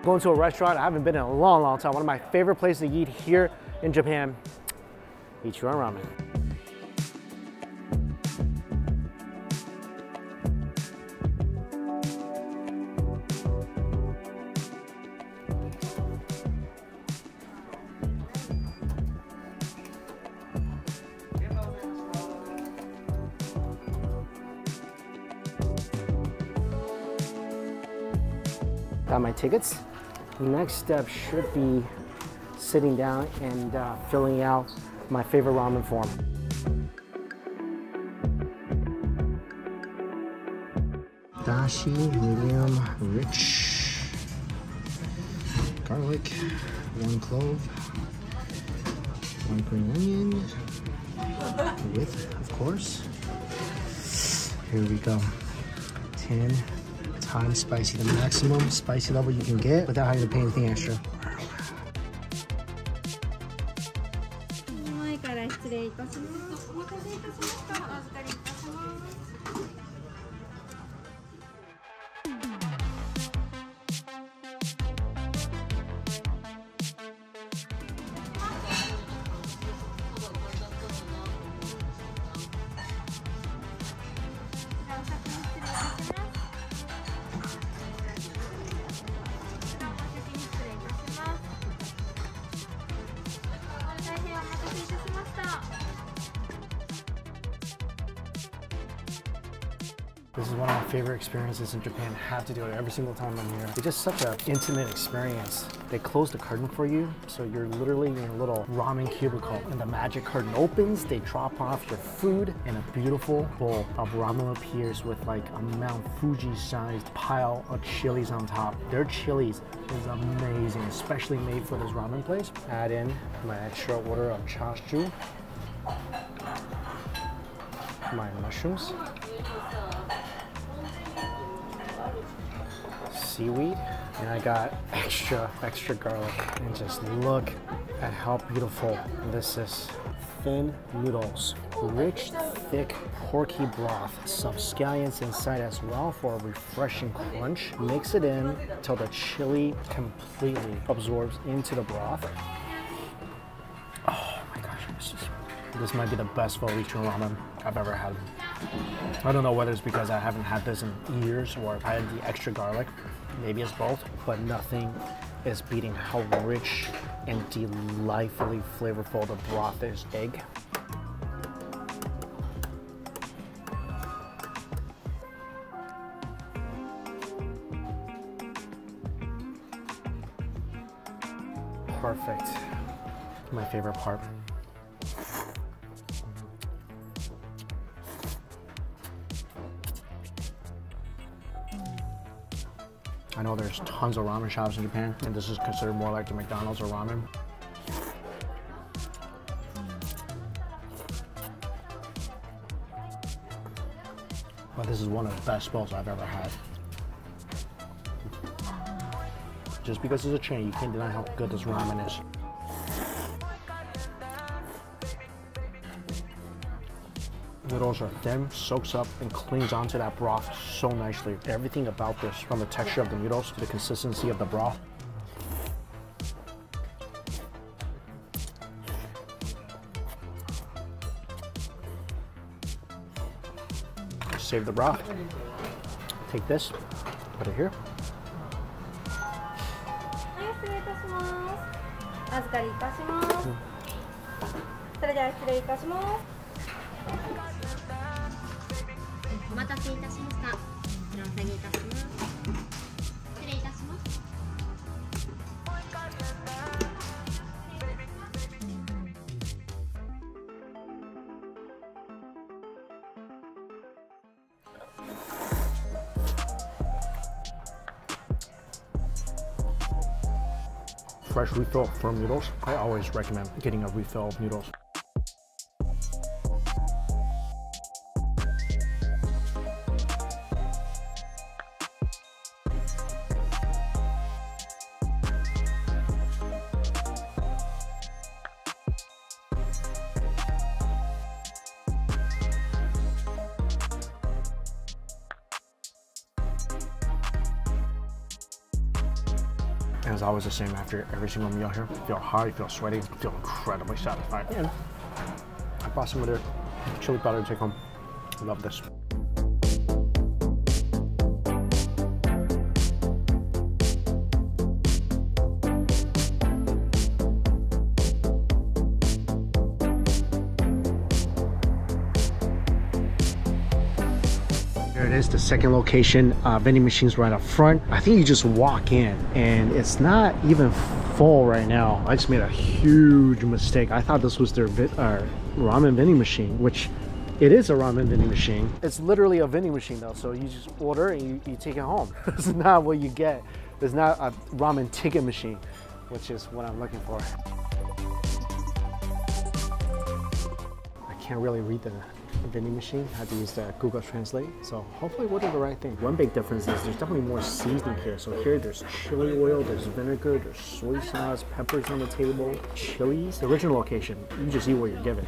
Going to a restaurant I haven't been in a long time. One of my favorite places to eat here in Japan, Ichiran Ramen. Got my tickets. The next step should be sitting down and filling out my favorite ramen form. Dashi, medium, rich, garlic, 1 clove, 1 green onion, with, of course, here we go, 10 times spicy, the maximum spicy level you can get without having to pay anything extra. This is one of my favorite experiences in Japan. I have to do it every single time I'm here. It's just such an intimate experience. They close the curtain for you, so you're literally in a little ramen cubicle. And the magic curtain opens, they drop off your food, and a beautiful bowl of ramen appears with like a Mount Fuji-sized pile of chilies on top. Their chilies is amazing, especially made for this ramen place. Add in my extra order of chashu, my mushrooms, seaweed, and I got extra garlic. And just look at how beautiful this is. Thin noodles, rich, thick, porky broth, some scallions inside as well for a refreshing crunch. Mix it in till the chili completely absorbs into the broth. Oh my gosh, this might be the best Ichiran ramen I've ever had. I don't know whether it's because I haven't had this in years or if I had the extra garlic. Maybe it's both, but nothing is beating how rich and delightfully flavorful the broth is. Egg. Perfect. My favorite part. I know there's tons of ramen shops in Japan, and this is considered more like the McDonald's or ramen. But this is one of the best bowls I've ever had. Just because it's a chain, you can't deny how good this ramen is. Noodles are thin, soaks up, and clings onto that broth so nicely. Everything about this, from the texture of the noodles to the consistency of the broth. Save the broth. Take this, put it here. Fresh refill firm noodles. I always recommend getting a refill of noodles. And it's always the same after every single meal here. Feel high, feel sweaty, feel incredibly satisfied. And I brought some of their chili powder to take home. I love this. There it is, the second location. Vending machines right up front. I think you just walk in and it's not even full right now. I just made a huge mistake. I thought this was their ramen vending machine, which it is a ramen vending machine. It's literally a vending machine though, so you just order and you take it home. It's not what you get. It's not a ramen ticket machine, which is what I'm looking for. I can't really read the vending machine. I had to use the Google Translate, so hopefully we'll do the right thing. One big difference is there's definitely more seasoning here. So here there's chili oil, there's vinegar, there's soy sauce, peppers on the table, chilies. The original location, you just eat what you're given.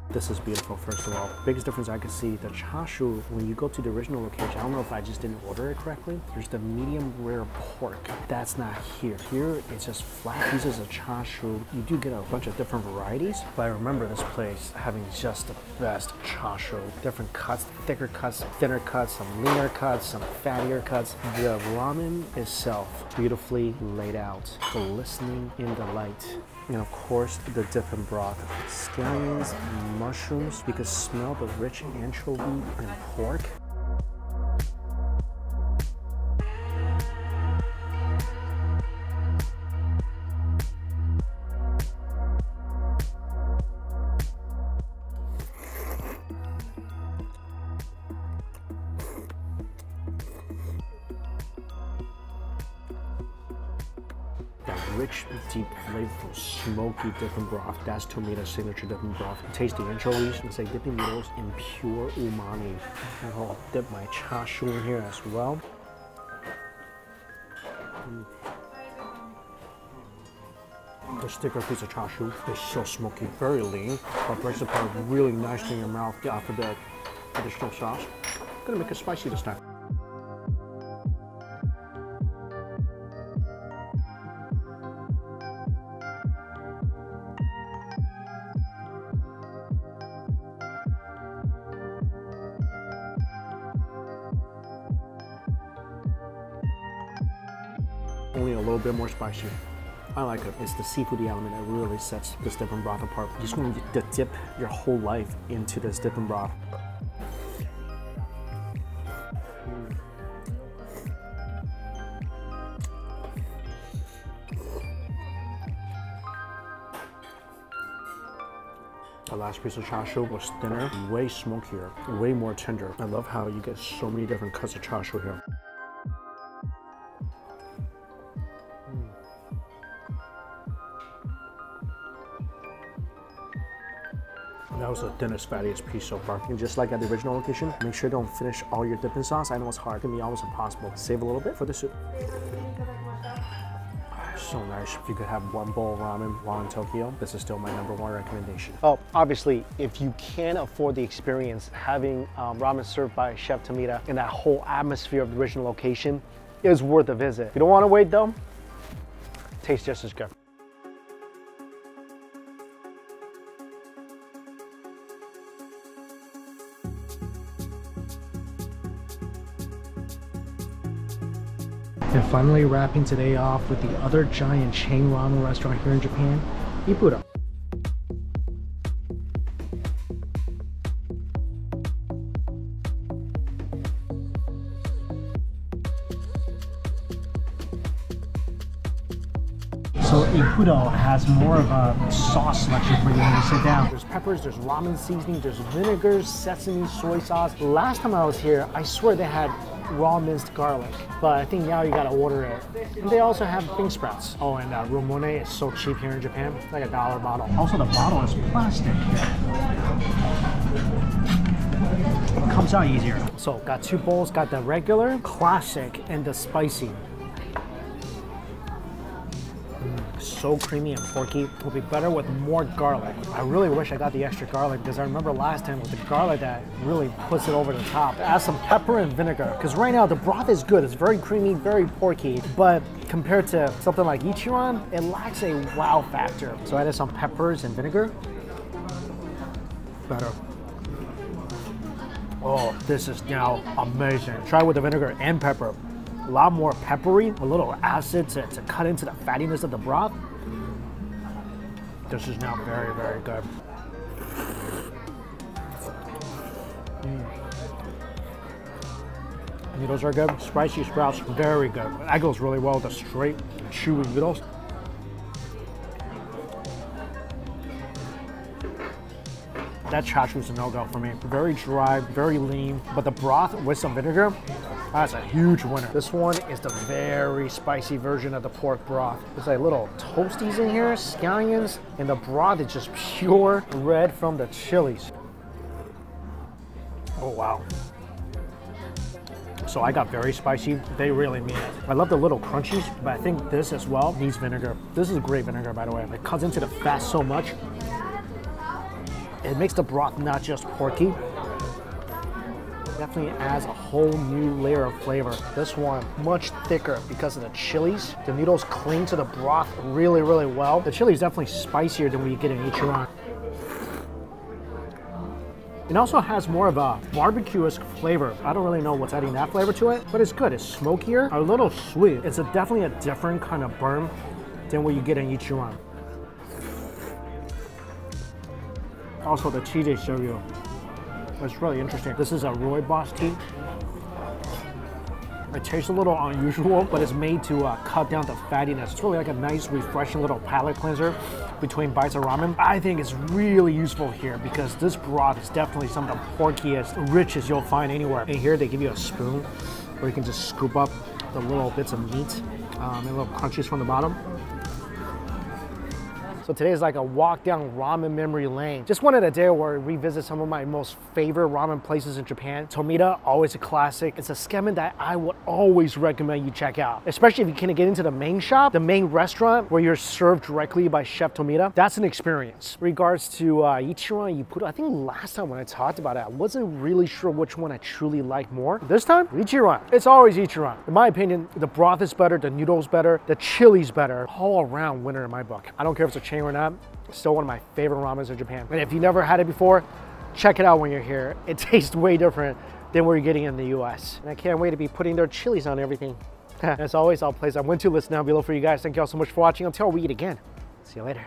This is beautiful, first of all. Biggest difference I could see, the chashu, when you go to the original location, I don't know if I just didn't order it correctly. There's the medium rare pork. That's not here. Here, it's just flat pieces of chashu. You do get a bunch of different varieties, but I remember this place having just the best chashu. Different cuts, thicker cuts, thinner cuts, some leaner cuts, some fattier cuts. The ramen itself, beautifully laid out, glistening in the light. And of course, the dip and broth. Scallions, mushrooms. You can smell the rich anchovy and pork. Rich, deep, flavorful, smoky dipping broth. That's Tomita's signature dipping broth. Taste the anchovies. It's like dipping noodles in pure umami. And I'll dip my chashu in here as well. The thicker piece of chashu is so smoky, very lean, but breaks apart really nicely in your mouth after the additional sauce. I'm gonna make it spicy this time. Only a little bit more spicy. I like it. It's the seafoody element that really sets this dip and broth apart. You just want to dip your whole life into this dip and broth. The last piece of chashu was thinner, way smokier, way more tender. I love how you get so many different cuts of chashu here. That was the thinnest, fattiest piece so far. And just like at the original location, make sure you don't finish all your dipping sauce. I know it's hard, it can be almost impossible. Save a little bit for the soup. So nice. If you could have one bowl of ramen while in Tokyo, this is still my #1 recommendation. Oh, obviously, if you can't afford the experience, having ramen served by Chef Tomita in that whole atmosphere of the original location is worth a visit. If you don't want to wait though, tastes just as good. And finally wrapping today off with the other giant chain ramen restaurant here in Japan, Ippudo. So Ippudo has more of a sauce selection for you when you sit down. There's peppers, there's ramen seasoning, there's vinegars, sesame, soy sauce. Last time I was here, I swear they had raw minced garlic, but I think now you gotta order it. And they also have bean sprouts. Oh, and rumone is so cheap here in Japan, like $1 a bottle. Also, the bottle is plastic. It comes out easier. So, got 2 bowls, got the regular, classic, and the spicy. so creamy and porky. It will be better with more garlic. I really wish I got the extra garlic because I remember last time with the garlic that really puts it over the top. Add some pepper and vinegar because right now the broth is good. It's very creamy, very porky, but compared to something like Ichiran, it lacks a wow factor. So I added some peppers and vinegar. Better. Oh, this is now amazing. Try with the vinegar and pepper. A lot more peppery, a little acid to cut into the fattiness of the broth. This is now very, very good. Noodles are good. Spicy sprouts, very good. That goes really well with the straight, chewy noodles. That chashu is a no-go for me. Very dry, very lean, but the broth with some vinegar, that's a huge winner. This one is the very spicy version of the pork broth. There's like little toasties in here, scallions, and the broth is just pure red from the chilies. Oh, wow. So I got very spicy. They really mean it. I love the little crunchies, but I think this as well needs vinegar. This is great vinegar, by the way. It cuts into the fat so much. It makes the broth not just porky, definitely adds a whole new layer of flavor. This one, much thicker because of the chilies. The noodles cling to the broth really, really well. The chili is definitely spicier than what you get in Ichiran. It also has more of a barbecue-esque flavor. I don't really know what's adding that flavor to it, but it's good. It's smokier, a little sweet. It's definitely a different kind of burn than what you get in Ichiran. Also, the tea they show you, it's really interesting. This is a rooibos tea. It tastes a little unusual, but it's made to cut down the fattiness. It's really like a nice, refreshing little palate cleanser between bites of ramen. I think it's really useful here because this broth is definitely some of the porkiest, richest you'll find anywhere. And here they give you a spoon where you can just scoop up the little bits of meat and little crunchies from the bottom. So today is like a walk down ramen memory lane. Just wanted a day where we revisit some of my most favorite ramen places in Japan. Tomita, always a classic. It's a skemen that I would always recommend you check out, especially if you can get into the main shop, the main restaurant where you're served directly by Chef Tomita. That's an experience. In regards to Ichiran, Ippudo, I think last time when I talked about it, I wasn't really sure which one I truly liked more. This time, Ichiran. It's always Ichiran. In my opinion, the broth is better, the noodles better, the chili's better. All around winner in my book. I don't care if it's a chain or not, still one of my favorite ramens in Japan. And if you never had it before, check it out when you're here. It tastes way different than what you're getting in the US. And I can't wait to be putting their chilies on everything. As always, I'll place a win to list down below for you guys. Thank you all so much for watching. Until we eat again, see you later.